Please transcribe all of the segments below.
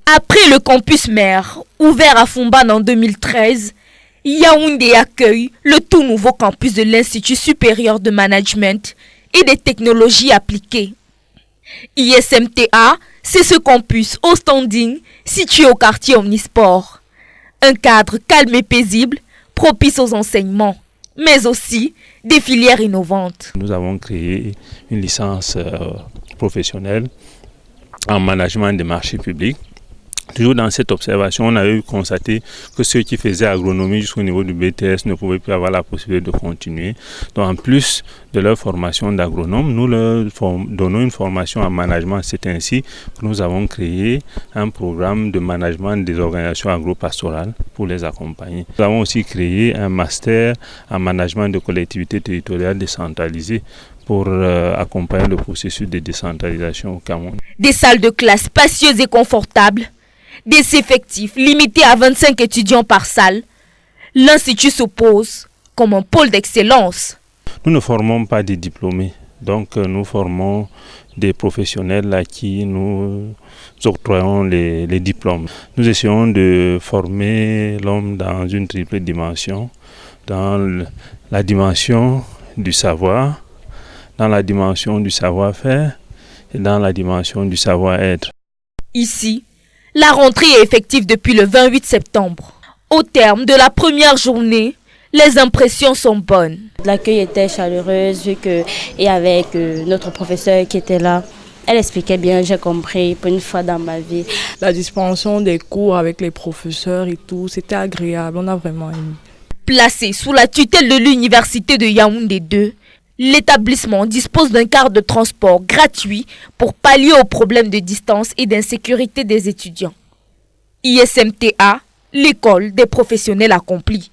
Après le campus mère, ouvert à Fumban en 2013, Yaoundé accueille le tout nouveau campus de l'Institut supérieur de management et des technologies appliquées. ISMTA, c'est ce campus au standing situé au quartier Omnisport. Un cadre calme et paisible, propice aux enseignements, mais aussi des filières innovantes. Nous avons créé une licence professionnelle en management des marchés publics. Toujours dans cette observation, on a eu constaté que ceux qui faisaient agronomie jusqu'au niveau du BTS ne pouvaient plus avoir la possibilité de continuer. Donc en plus de leur formation d'agronome, nous leur donnons une formation en management. C'est ainsi que nous avons créé un programme de management des organisations agro-pastorales pour les accompagner. Nous avons aussi créé un master en management de collectivités territoriales décentralisées pour accompagner le processus de décentralisation au Cameroun. Des salles de classe spacieuses et confortables, des effectifs limités à 25 étudiants par salle, l'Institut s'oppose comme un pôle d'excellence. Nous ne formons pas des diplômés, donc nous formons des professionnels à qui nous octroyons les diplômes. Nous essayons de former l'homme dans une triple dimension, dans la dimension du savoir, dans la dimension du savoir-faire et dans la dimension du savoir-être. Ici, la rentrée est effective depuis le 28 septembre. Au terme de la première journée, les impressions sont bonnes. L'accueil était chaleureux vu que, et avec notre professeur qui était là. Elle expliquait bien, j'ai compris pour une fois dans ma vie. La dispensation des cours avec les professeurs et tout, c'était agréable, on a vraiment aimé. Placé sous la tutelle de l'université de Yaoundé 2, l'établissement dispose d'un car de transport gratuit pour pallier aux problèmes de distance et d'insécurité des étudiants. ISMTA, l'école des professionnels accomplis.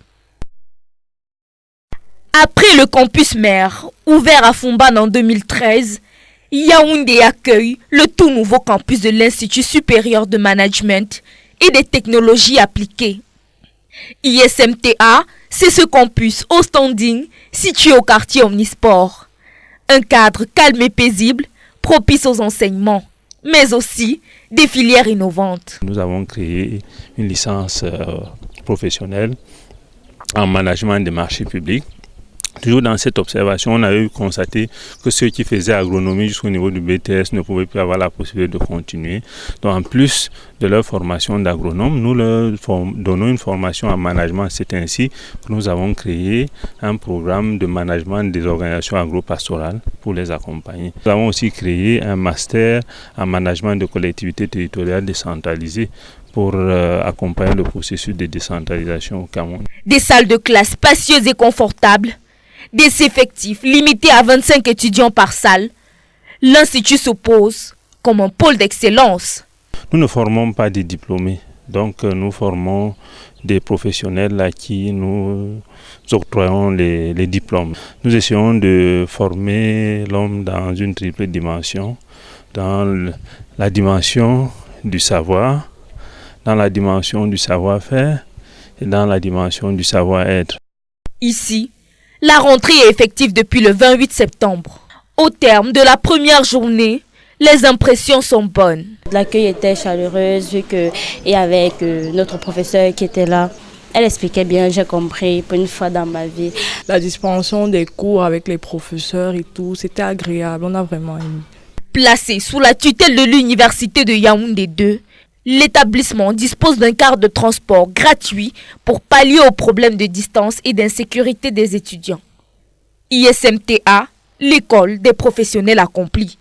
Après le campus mère, ouvert à Fumban en 2013, Yaoundé accueille le tout nouveau campus de l'Institut supérieur de management et des technologies appliquées. ISMTA, c'est ce campus au standing situé au quartier Omnisport. Un cadre calme et paisible, propice aux enseignements, mais aussi des filières innovantes. Nous avons créé une licence professionnelle en management des marchés publics. Toujours dans cette observation, on a eu constaté que ceux qui faisaient agronomie jusqu'au niveau du BTS ne pouvaient plus avoir la possibilité de continuer. Donc en plus de leur formation d'agronome, nous leur donnons une formation en management. C'est ainsi que nous avons créé un programme de management des organisations agro-pastorales pour les accompagner. Nous avons aussi créé un master en management de collectivités territoriales décentralisées pour accompagner le processus de décentralisation au Cameroun. Des salles de classe spacieuses et confortables, des effectifs limités à 25 étudiants par salle, l'Institut s'oppose comme un pôle d'excellence. Nous ne formons pas des diplômés, donc nous formons des professionnels à qui nous octroyons les diplômes. Nous essayons de former l'homme dans une triple dimension, dans la dimension du savoir, dans la dimension du savoir-faire et dans la dimension du savoir-être. Ici, la rentrée est effective depuis le 28 septembre. Au terme de la première journée, les impressions sont bonnes. L'accueil était chaleureux vu que, et avec notre professeur qui était là. Elle expliquait bien, j'ai compris pour une fois dans ma vie. La dispensation des cours avec les professeurs et tout, c'était agréable, on a vraiment aimé. Placé sous la tutelle de l'université de Yaoundé 2, l'établissement dispose d'un car de transport gratuit pour pallier aux problèmes de distance et d'insécurité des étudiants. ISMTA, l'école des professionnels accomplis.